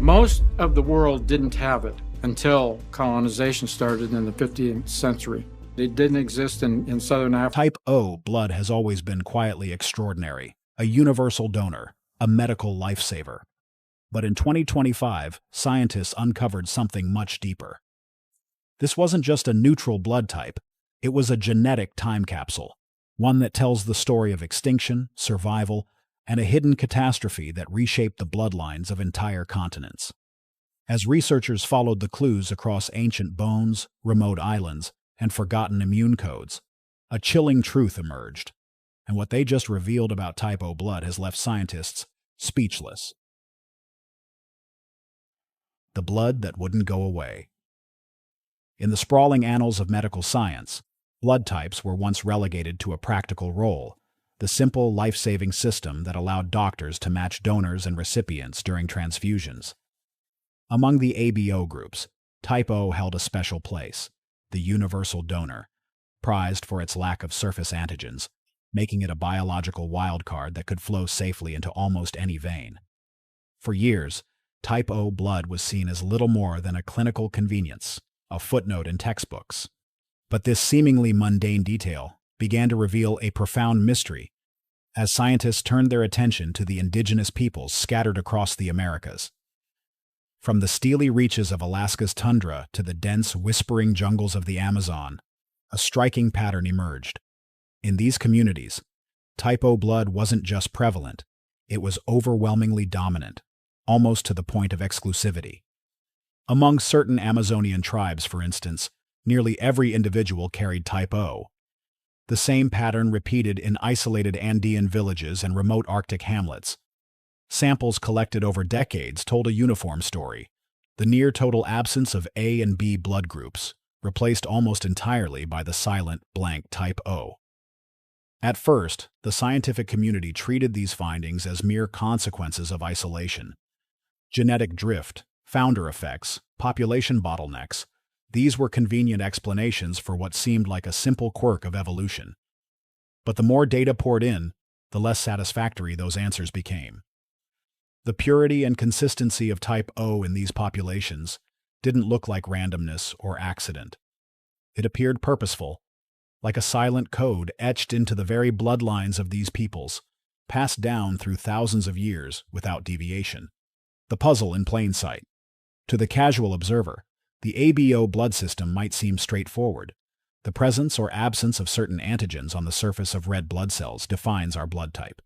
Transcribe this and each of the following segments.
Most of the world didn't have it until colonization started in the 15th century. It didn't exist in Southern Africa. Type O blood has always been quietly extraordinary, a universal donor, a medical lifesaver. But in 2025, scientists uncovered something much deeper. This wasn't just a neutral blood type, it was a genetic time capsule, one that tells the story of extinction, survival, and a hidden catastrophe that reshaped the bloodlines of entire continents. As researchers followed the clues across ancient bones, remote islands, and forgotten immune codes, a chilling truth emerged, and what they just revealed about type O blood has left scientists speechless. The blood that wouldn't go away. In the sprawling annals of medical science, blood types were once relegated to a practical role, the simple life-saving system that allowed doctors to match donors and recipients during transfusions. Among the ABO groups, type O held a special place, the universal donor, prized for its lack of surface antigens, making it a biological wildcard that could flow safely into almost any vein. For years, type O blood was seen as little more than a clinical convenience, a footnote in textbooks. But this seemingly mundane detail began to reveal a profound mystery as scientists turned their attention to the indigenous peoples scattered across the Americas. From the steely reaches of Alaska's tundra to the dense, whispering jungles of the Amazon, a striking pattern emerged. In these communities, type O blood wasn't just prevalent, it was overwhelmingly dominant, almost to the point of exclusivity. Among certain Amazonian tribes, for instance, nearly every individual carried type O. The same pattern repeated in isolated Andean villages and remote Arctic hamlets. Samples collected over decades told a uniform story: the near-total absence of A and B blood groups, replaced almost entirely by the silent, blank type O. At first, the scientific community treated these findings as mere consequences of isolation. Genetic drift, founder effects, population bottlenecks, these were convenient explanations for what seemed like a simple quirk of evolution. But the more data poured in, the less satisfactory those answers became. The purity and consistency of type O in these populations didn't look like randomness or accident. It appeared purposeful, like a silent code etched into the very bloodlines of these peoples, passed down through thousands of years without deviation. The puzzle in plain sight. To the casual observer, the ABO blood system might seem straightforward. The presence or absence of certain antigens on the surface of red blood cells defines our blood type.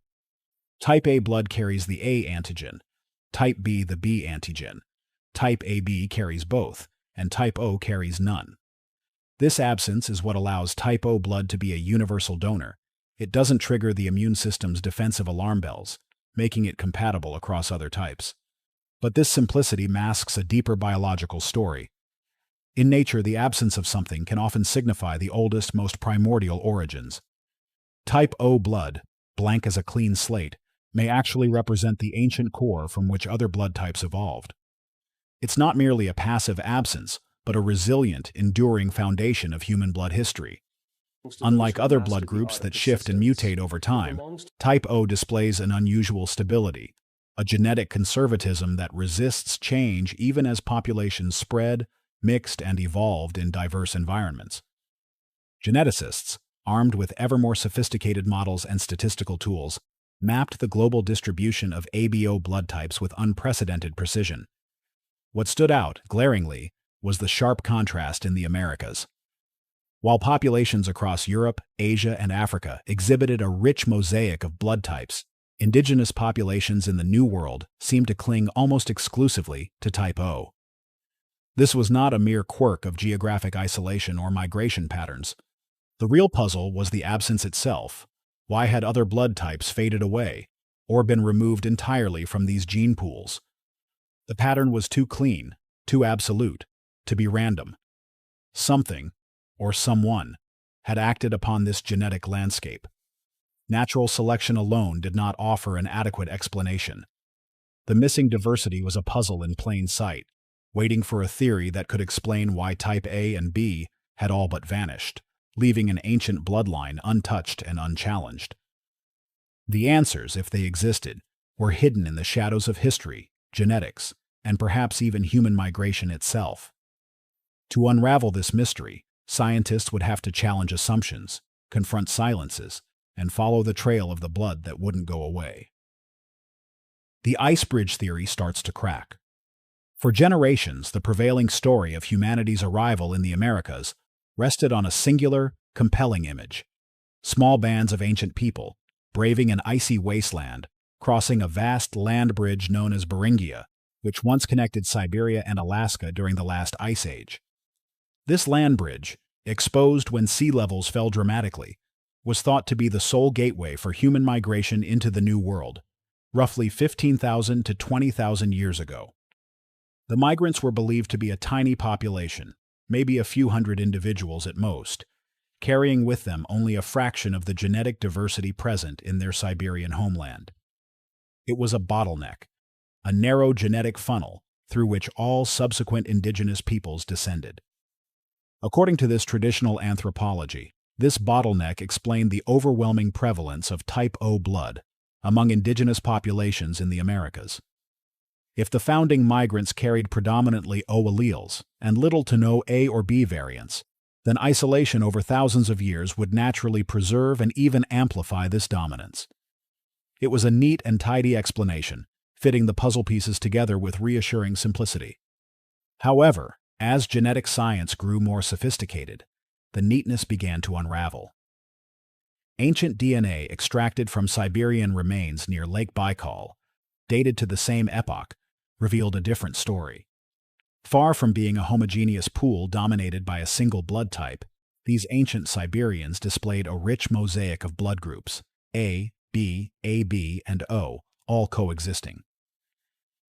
Type A blood carries the A antigen, type B the B antigen, type AB carries both, and type O carries none. This absence is what allows type O blood to be a universal donor. It doesn't trigger the immune system's defensive alarm bells, making it compatible across other types. But this simplicity masks a deeper biological story. In nature, the absence of something can often signify the oldest, most primordial origins. Type O blood, blank as a clean slate, may actually represent the ancient core from which other blood types evolved. It's not merely a passive absence, but a resilient, enduring foundation of human blood history. Unlike other blood groups that shift and mutate over time, type O displays an unusual stability, a genetic conservatism that resists change even as populations spread, mixed, and evolved in diverse environments. Geneticists, armed with ever more sophisticated models and statistical tools, mapped the global distribution of ABO blood types with unprecedented precision. What stood out, glaringly, was the sharp contrast in the Americas. While populations across Europe, Asia, and Africa exhibited a rich mosaic of blood types, indigenous populations in the New World seemed to cling almost exclusively to type O. This was not a mere quirk of geographic isolation or migration patterns. The real puzzle was the absence itself. Why had other blood types faded away, or been removed entirely from these gene pools? The pattern was too clean, too absolute, to be random. Something, or someone, had acted upon this genetic landscape. Natural selection alone did not offer an adequate explanation. The missing diversity was a puzzle in plain sight, waiting for a theory that could explain why type A and B had all but vanished, leaving an ancient bloodline untouched and unchallenged. The answers, if they existed, were hidden in the shadows of history, genetics, and perhaps even human migration itself. To unravel this mystery, scientists would have to challenge assumptions, confront silences, and follow the trail of the blood that wouldn't go away. The ice bridge theory starts to crack. For generations, the prevailing story of humanity's arrival in the Americas rested on a singular, compelling image. Small bands of ancient people, braving an icy wasteland, crossing a vast land bridge known as Beringia, which once connected Siberia and Alaska during the last ice age. This land bridge, exposed when sea levels fell dramatically, was thought to be the sole gateway for human migration into the New World, roughly 15,000 to 20,000 years ago. The migrants were believed to be a tiny population, maybe a few hundred individuals at most, carrying with them only a fraction of the genetic diversity present in their Siberian homeland. It was a bottleneck, a narrow genetic funnel through which all subsequent indigenous peoples descended. According to this traditional anthropology, this bottleneck explained the overwhelming prevalence of type O blood among indigenous populations in the Americas. If the founding migrants carried predominantly O alleles and little to no A or B variants, then isolation over thousands of years would naturally preserve and even amplify this dominance. It was a neat and tidy explanation, fitting the puzzle pieces together with reassuring simplicity. However, as genetic science grew more sophisticated, the neatness began to unravel. Ancient DNA extracted from Siberian remains near Lake Baikal, dated to the same epoch, revealed a different story. Far from being a homogeneous pool dominated by a single blood type, these ancient Siberians displayed a rich mosaic of blood groups, A, B, AB, and O, all coexisting.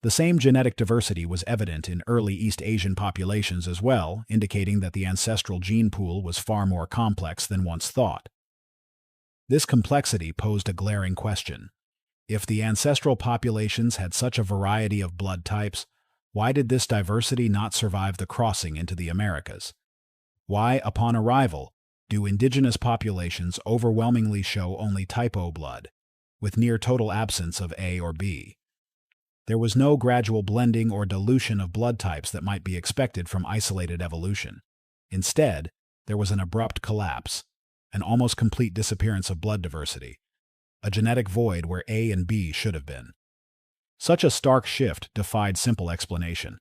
The same genetic diversity was evident in early East Asian populations as well, indicating that the ancestral gene pool was far more complex than once thought. This complexity posed a glaring question. If the ancestral populations had such a variety of blood types, why did this diversity not survive the crossing into the Americas? Why, upon arrival, do indigenous populations overwhelmingly show only type O blood, with near total absence of A or B? There was no gradual blending or dilution of blood types that might be expected from isolated evolution. Instead, there was an abrupt collapse, an almost complete disappearance of blood diversity, a genetic void where A and B should have been. Such a stark shift defied simple explanation.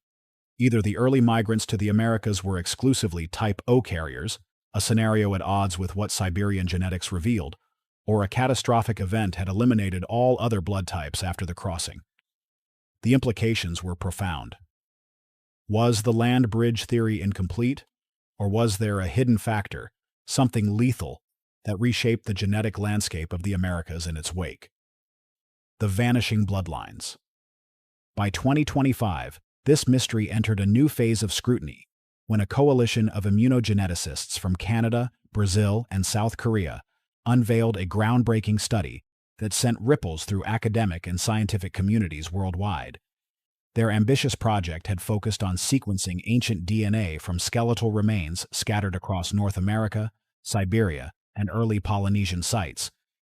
Either the early migrants to the Americas were exclusively type O carriers, a scenario at odds with what Siberian genetics revealed, or a catastrophic event had eliminated all other blood types after the crossing. The implications were profound. Was the land bridge theory incomplete, or was there a hidden factor, something lethal, that reshaped the genetic landscape of the Americas in its wake? The vanishing bloodlines. By 2025, this mystery entered a new phase of scrutiny when a coalition of immunogeneticists from Canada, Brazil, and South Korea unveiled a groundbreaking study that sent ripples through academic and scientific communities worldwide. Their ambitious project had focused on sequencing ancient DNA from skeletal remains scattered across North America, Siberia, and early Polynesian sites,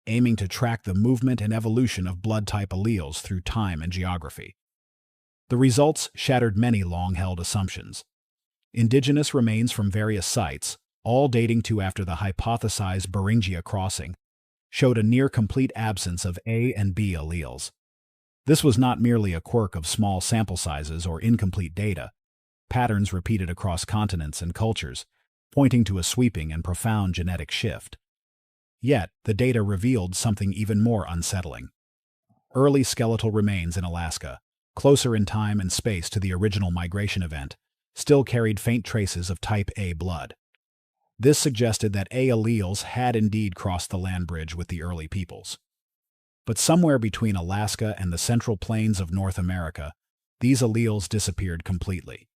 aiming to track the movement and evolution of blood type alleles through time and geography. The results shattered many long-held assumptions. Indigenous remains from various sites, all dating to after the hypothesized Beringia crossing, showed a near-complete absence of A and B alleles. This was not merely a quirk of small sample sizes or incomplete data, patterns repeated across continents and cultures, pointing to a sweeping and profound genetic shift. Yet, the data revealed something even more unsettling. Early skeletal remains in Alaska, closer in time and space to the original migration event, still carried faint traces of type A blood. This suggested that A alleles had indeed crossed the land bridge with the early peoples. But somewhere between Alaska and the central plains of North America, these alleles disappeared completely.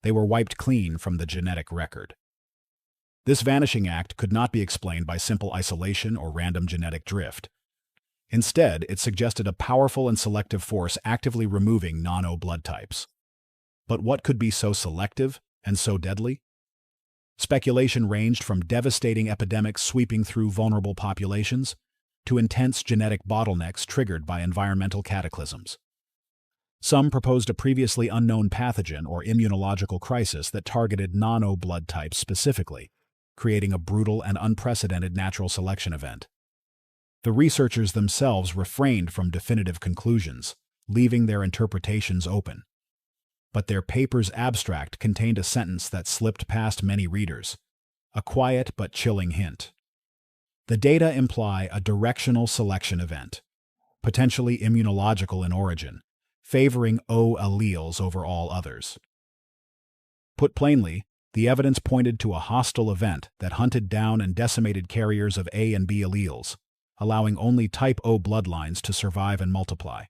They were wiped clean from the genetic record. This vanishing act could not be explained by simple isolation or random genetic drift. Instead, it suggested a powerful and selective force actively removing non-O blood types. But what could be so selective and so deadly? Speculation ranged from devastating epidemics sweeping through vulnerable populations to intense genetic bottlenecks triggered by environmental cataclysms. Some proposed a previously unknown pathogen or immunological crisis that targeted non-O blood types specifically, creating a brutal and unprecedented natural selection event. The researchers themselves refrained from definitive conclusions, leaving their interpretations open. But their paper's abstract contained a sentence that slipped past many readers, a quiet but chilling hint. The data imply a directional selection event, potentially immunological in origin, favoring O alleles over all others. Put plainly, the evidence pointed to a hostile event that hunted down and decimated carriers of A and B alleles, allowing only type O bloodlines to survive and multiply.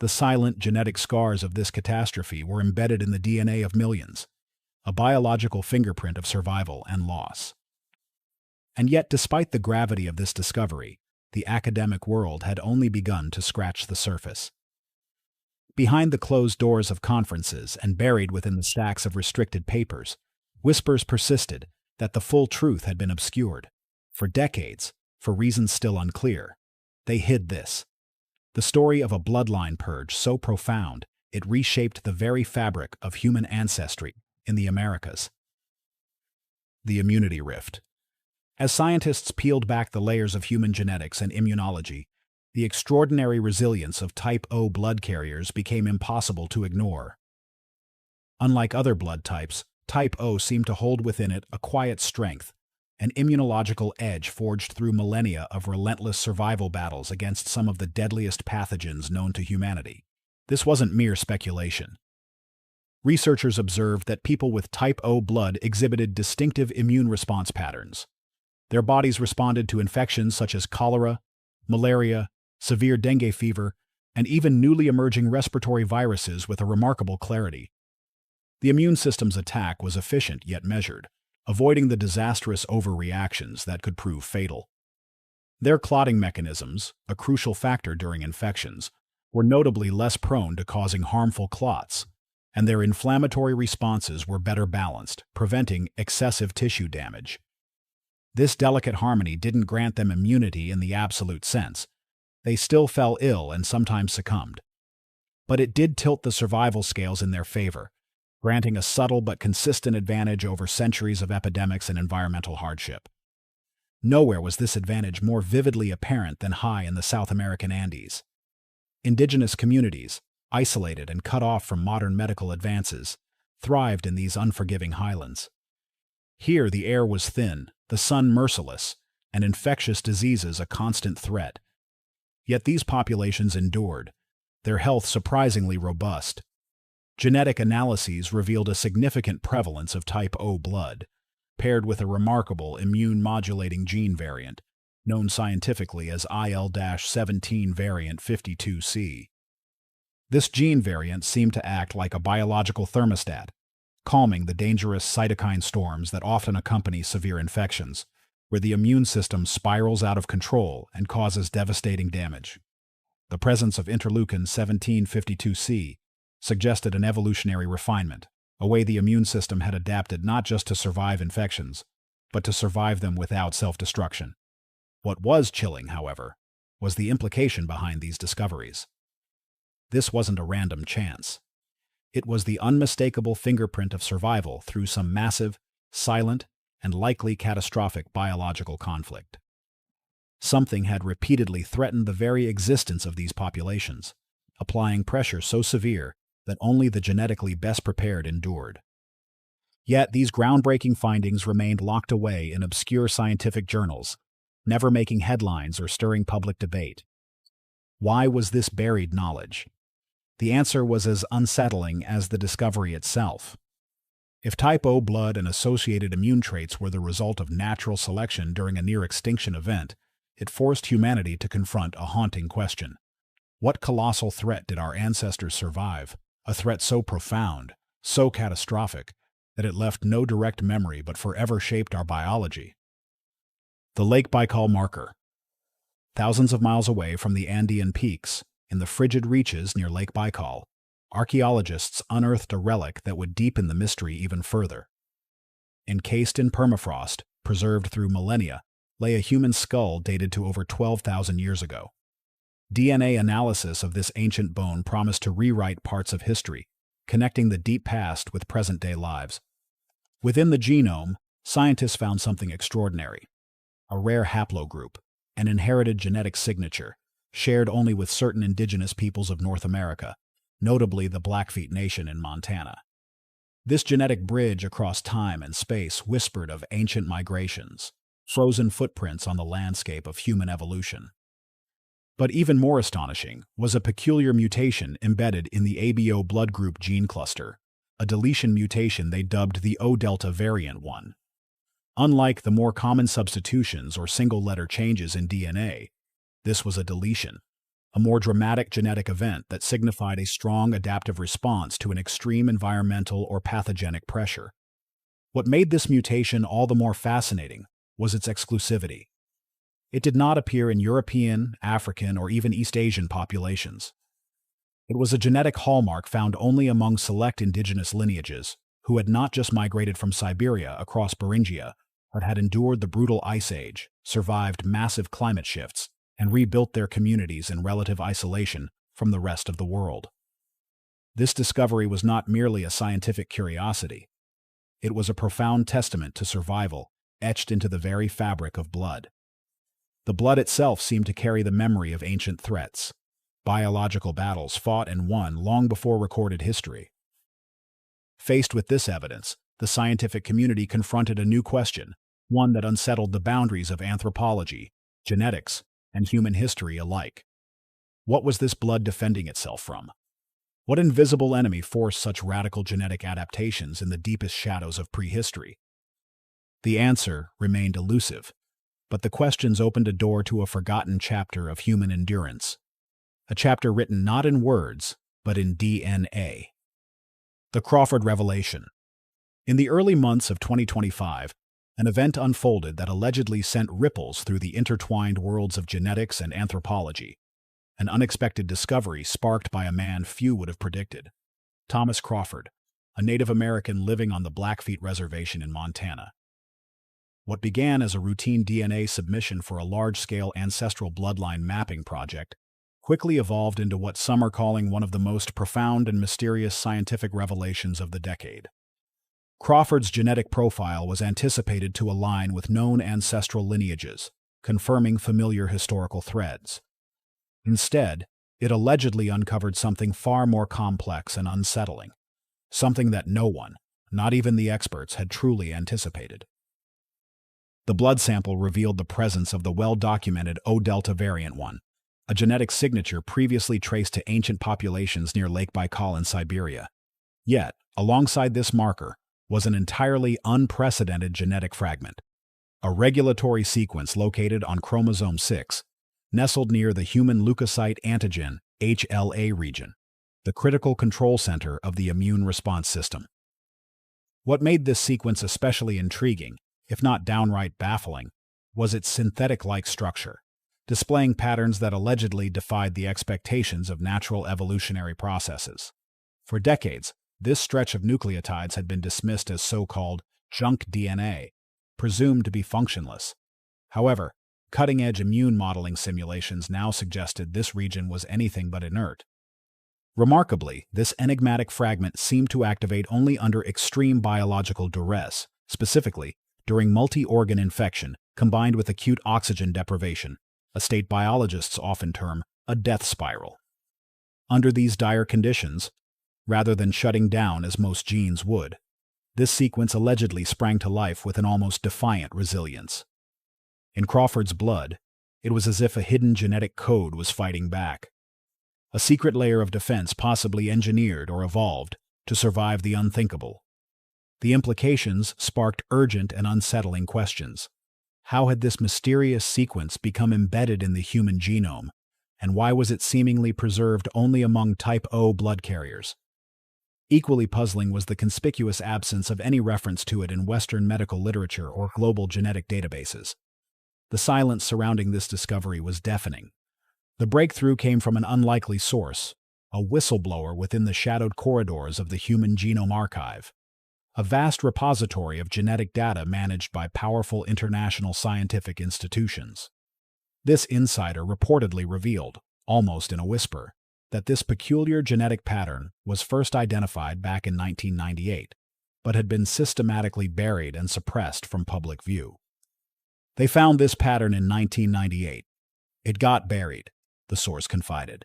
The silent genetic scars of this catastrophe were embedded in the DNA of millions, a biological fingerprint of survival and loss. And yet, despite the gravity of this discovery, the academic world had only begun to scratch the surface. Behind the closed doors of conferences and buried within the stacks of restricted papers, whispers persisted that the full truth had been obscured. For decades, for reasons still unclear, they hid this. The story of a bloodline purge so profound, it reshaped the very fabric of human ancestry in the Americas. The immunity rift. As scientists peeled back the layers of human genetics and immunology, the extraordinary resilience of type O blood carriers became impossible to ignore. Unlike other blood types, type O seemed to hold within it a quiet strength, an immunological edge forged through millennia of relentless survival battles against some of the deadliest pathogens known to humanity. This wasn't mere speculation. Researchers observed that people with type O blood exhibited distinctive immune response patterns. Their bodies responded to infections such as cholera, malaria, severe dengue fever, and even newly emerging respiratory viruses with a remarkable clarity. The immune system's attack was efficient yet measured, avoiding the disastrous overreactions that could prove fatal. Their clotting mechanisms, a crucial factor during infections, were notably less prone to causing harmful clots, and their inflammatory responses were better balanced, preventing excessive tissue damage. This delicate harmony didn't grant them immunity in the absolute sense. They still fell ill and sometimes succumbed. But it did tilt the survival scales in their favor, granting a subtle but consistent advantage over centuries of epidemics and environmental hardship. Nowhere was this advantage more vividly apparent than high in the South American Andes. Indigenous communities, isolated and cut off from modern medical advances, thrived in these unforgiving highlands. Here the air was thin, the sun merciless, and infectious diseases a constant threat. Yet these populations endured, their health surprisingly robust. Genetic analyses revealed a significant prevalence of type O blood, paired with a remarkable immune-modulating gene variant, known scientifically as IL-17 variant 52C. This gene variant seemed to act like a biological thermostat, calming the dangerous cytokine storms that often accompany severe infections, where the immune system spirals out of control and causes devastating damage. The presence of interleukin-17 52C suggested an evolutionary refinement, a way the immune system had adapted not just to survive infections, but to survive them without self-destruction. What was chilling, however, was the implication behind these discoveries. This wasn't a random chance. It was the unmistakable fingerprint of survival through some massive, silent, and likely catastrophic biological conflict. Something had repeatedly threatened the very existence of these populations, applying pressure so severe that only the genetically best prepared endured. Yet these groundbreaking findings remained locked away in obscure scientific journals, never making headlines or stirring public debate. Why was this buried knowledge? The answer was as unsettling as the discovery itself. If type O blood and associated immune traits were the result of natural selection during a near-extinction event, it forced humanity to confront a haunting question. What colossal threat did our ancestors survive? A threat so profound, so catastrophic, that it left no direct memory but forever shaped our biology. The Lake Baikal marker. Thousands of miles away from the Andean peaks, in the frigid reaches near Lake Baikal, archaeologists unearthed a relic that would deepen the mystery even further. Encased in permafrost, preserved through millennia, lay a human skull dated to over 12,000 years ago. DNA analysis of this ancient bone promised to rewrite parts of history, connecting the deep past with present-day lives. Within the genome, scientists found something extraordinary: a rare haplogroup, an inherited genetic signature, shared only with certain indigenous peoples of North America, notably the Blackfeet Nation in Montana. This genetic bridge across time and space whispered of ancient migrations, frozen footprints on the landscape of human evolution. But even more astonishing was a peculiar mutation embedded in the ABO blood group gene cluster, a deletion mutation they dubbed the O-delta variant 1. Unlike the more common substitutions or single-letter changes in DNA, this was a deletion, a more dramatic genetic event that signified a strong adaptive response to an extreme environmental or pathogenic pressure. What made this mutation all the more fascinating was its exclusivity. It did not appear in European, African, or even East Asian populations. It was a genetic hallmark found only among select indigenous lineages who had not just migrated from Siberia across Beringia, but had endured the brutal ice age, survived massive climate shifts, and rebuilt their communities in relative isolation from the rest of the world. This discovery was not merely a scientific curiosity. It was a profound testament to survival, etched into the very fabric of blood. The blood itself seemed to carry the memory of ancient threats, biological battles fought and won long before recorded history. Faced with this evidence, the scientific community confronted a new question, one that unsettled the boundaries of anthropology, genetics, and human history alike. What was this blood defending itself from? What invisible enemy forced such radical genetic adaptations in the deepest shadows of prehistory? The answer remained elusive, but the questions opened a door to a forgotten chapter of human endurance, a chapter written not in words, but in DNA. The Crawford Revelation. In the early months of 2025, an event unfolded that allegedly sent ripples through the intertwined worlds of genetics and anthropology, an unexpected discovery sparked by a man few would have predicted: Thomas Crawford, a Native American living on the Blackfeet Reservation in Montana. What began as a routine DNA submission for a large-scale ancestral bloodline mapping project quickly evolved into what some are calling one of the most profound and mysterious scientific revelations of the decade. Crawford's genetic profile was anticipated to align with known ancestral lineages, confirming familiar historical threads. Instead, it allegedly uncovered something far more complex and unsettling, something that no one, not even the experts, had truly anticipated. The blood sample revealed the presence of the well-documented O-delta variant 1, a genetic signature previously traced to ancient populations near Lake Baikal in Siberia. Yet, alongside this marker, was an entirely unprecedented genetic fragment, a regulatory sequence located on chromosome 6, nestled near the human leukocyte antigen HLA region, the critical control center of the immune response system. What made this sequence especially intriguing, if not downright baffling, was its synthetic-like structure, displaying patterns that allegedly defied the expectations of natural evolutionary processes. For decades, this stretch of nucleotides had been dismissed as so-called junk DNA, presumed to be functionless. However, cutting-edge immune modeling simulations now suggested this region was anything but inert. Remarkably, this enigmatic fragment seemed to activate only under extreme biological duress, specifically during multi-organ infection combined with acute oxygen deprivation, a state biologists often term a death spiral. Under these dire conditions, rather than shutting down as most genes would, this sequence allegedly sprang to life with an almost defiant resilience. In Crawford's blood, it was as if a hidden genetic code was fighting back, a secret layer of defense possibly engineered or evolved to survive the unthinkable. The implications sparked urgent and unsettling questions. How had this mysterious sequence become embedded in the human genome, and why was it seemingly preserved only among type O blood carriers? Equally puzzling was the conspicuous absence of any reference to it in Western medical literature or global genetic databases. The silence surrounding this discovery was deafening. The breakthrough came from an unlikely source, a whistleblower within the shadowed corridors of the Human Genome Archive, a vast repository of genetic data managed by powerful international scientific institutions. This insider reportedly revealed, almost in a whisper, that this peculiar genetic pattern was first identified back in 1998, but had been systematically buried and suppressed from public view. They found this pattern in 1998. It got buried, the source confided.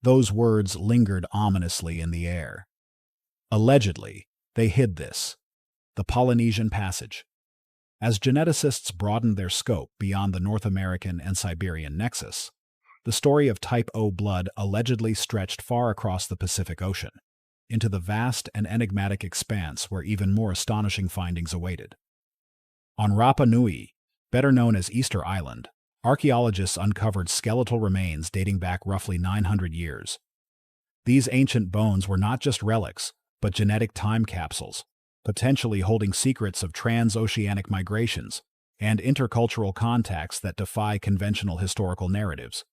Those words lingered ominously in the air. Allegedly, they hid this, the Polynesian Passage. As geneticists broadened their scope beyond the North American and Siberian nexus, the story of type O blood allegedly stretched far across the Pacific Ocean, into the vast and enigmatic expanse where even more astonishing findings awaited. On Rapa Nui, better known as Easter Island, archaeologists uncovered skeletal remains dating back roughly 900 years. These ancient bones were not just relics, but genetic time capsules, potentially holding secrets of transoceanic migrations and intercultural contacts that defy conventional historical narratives.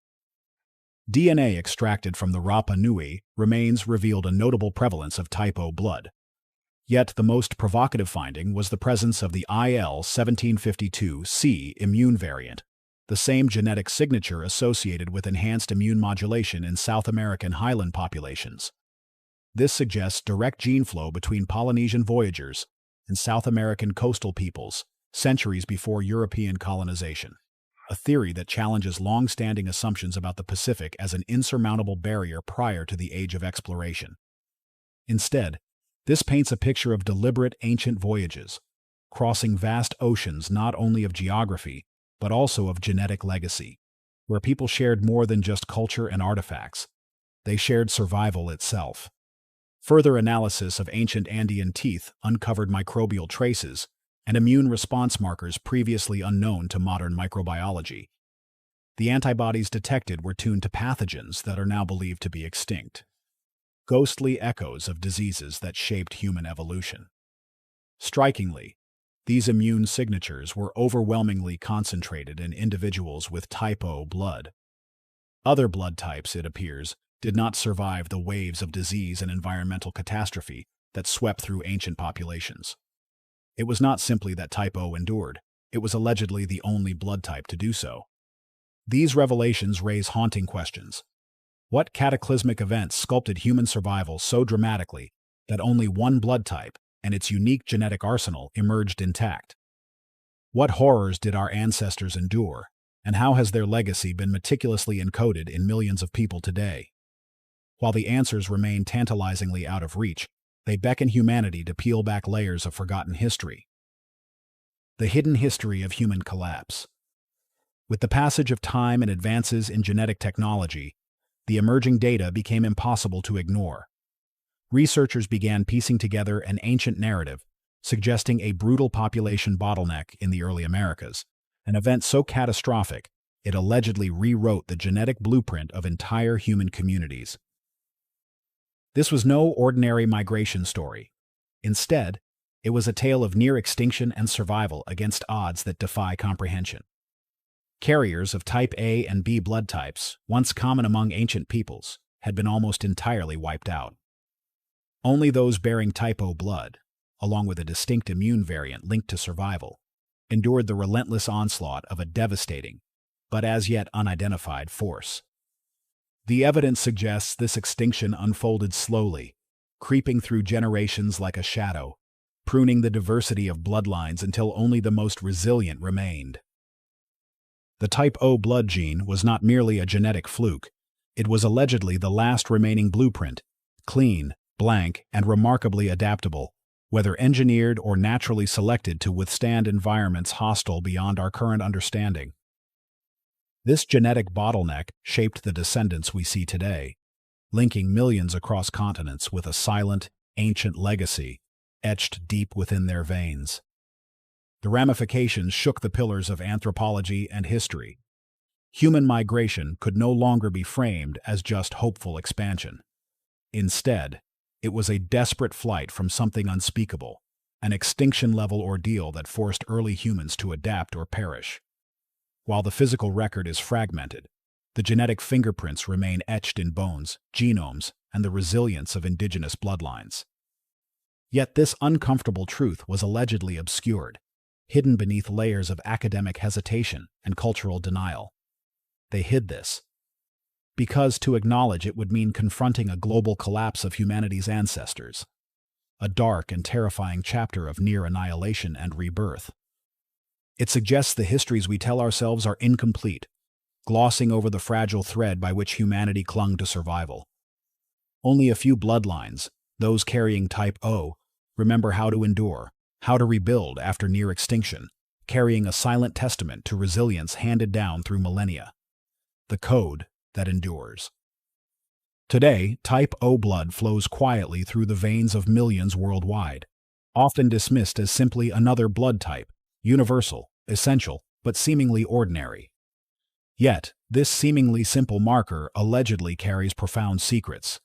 DNA extracted from the Rapa Nui remains revealed a notable prevalence of type O blood. Yet the most provocative finding was the presence of the IL-1752C immune variant, the same genetic signature associated with enhanced immune modulation in South American highland populations. This suggests direct gene flow between Polynesian voyagers and South American coastal peoples, centuries before European colonization, a theory that challenges long-standing assumptions about the Pacific as an insurmountable barrier prior to the age of exploration. Instead, this paints a picture of deliberate ancient voyages, crossing vast oceans not only of geography, but also of genetic legacy, where people shared more than just culture and artifacts. They shared survival itself. Further analysis of ancient Andean teeth uncovered microbial traces and immune response markers previously unknown to modern microbiology. The antibodies detected were tuned to pathogens that are now believed to be extinct, ghostly echoes of diseases that shaped human evolution. Strikingly, these immune signatures were overwhelmingly concentrated in individuals with type O blood. Other blood types, it appears, did not survive the waves of disease and environmental catastrophe that swept through ancient populations. It was not simply that type O endured, it was allegedly the only blood type to do so. These revelations raise haunting questions. What cataclysmic events sculpted human survival so dramatically that only one blood type and its unique genetic arsenal emerged intact? What horrors did our ancestors endure, and how has their legacy been meticulously encoded in millions of people today? While the answers remain tantalizingly out of reach, they beckon humanity to peel back layers of forgotten history. The hidden history of human collapse. With the passage of time and advances in genetic technology, the emerging data became impossible to ignore. Researchers began piecing together an ancient narrative, suggesting a brutal population bottleneck in the early Americas, an event so catastrophic it allegedly rewrote the genetic blueprint of entire human communities. This was no ordinary migration story. Instead, it was a tale of near extinction and survival against odds that defy comprehension. Carriers of type A and B blood types, once common among ancient peoples, had been almost entirely wiped out. Only those bearing type O blood, along with a distinct immune variant linked to survival, endured the relentless onslaught of a devastating, but as yet unidentified force. The evidence suggests this extinction unfolded slowly, creeping through generations like a shadow, pruning the diversity of bloodlines until only the most resilient remained. The type O blood gene was not merely a genetic fluke, it was allegedly the last remaining blueprint, clean, blank, and remarkably adaptable, whether engineered or naturally selected to withstand environments hostile beyond our current understanding. This genetic bottleneck shaped the descendants we see today, linking millions across continents with a silent, ancient legacy etched deep within their veins. The ramifications shook the pillars of anthropology and history. Human migration could no longer be framed as just hopeful expansion. Instead, it was a desperate flight from something unspeakable, an extinction-level ordeal that forced early humans to adapt or perish. While the physical record is fragmented, the genetic fingerprints remain etched in bones, genomes, and the resilience of indigenous bloodlines. Yet this uncomfortable truth was allegedly obscured, hidden beneath layers of academic hesitation and cultural denial. They hid this. because to acknowledge it would mean confronting a global collapse of humanity's ancestors, a dark and terrifying chapter of near annihilation and rebirth. It suggests the histories we tell ourselves are incomplete, glossing over the fragile thread by which humanity clung to survival. Only a few bloodlines, those carrying Type O, remember how to endure, how to rebuild after near extinction, carrying a silent testament to resilience handed down through millennia. The code that endures. Today, Type O blood flows quietly through the veins of millions worldwide, often dismissed as simply another blood type, universal, essential, but seemingly ordinary. Yet, this seemingly simple marker allegedly carries profound secrets,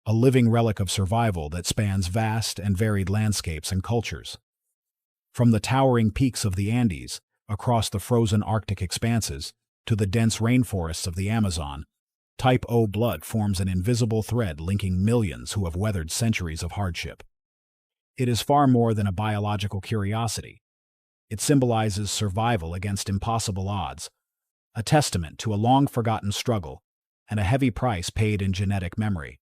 a living relic of survival that spans vast and varied landscapes and cultures. From the towering peaks of the Andes, across the frozen Arctic expanses, to the dense rainforests of the Amazon, Type O blood forms an invisible thread linking millions who have weathered centuries of hardship. It is far more than a biological curiosity. It symbolizes survival against impossible odds, a testament to a long-forgotten struggle and a heavy price paid in genetic memory.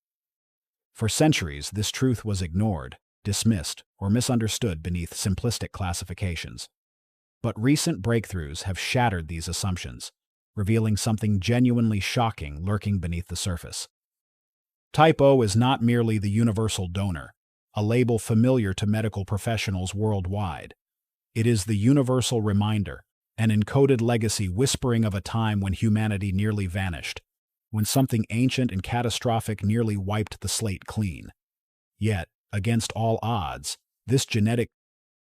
For centuries, this truth was ignored, dismissed, or misunderstood beneath simplistic classifications. But recent breakthroughs have shattered these assumptions, revealing something genuinely shocking lurking beneath the surface. Type O is not merely the universal donor, a label familiar to medical professionals worldwide. It is the universal reminder, an encoded legacy whispering of a time when humanity nearly vanished, when something ancient and catastrophic nearly wiped the slate clean. Yet, against all odds, this genetic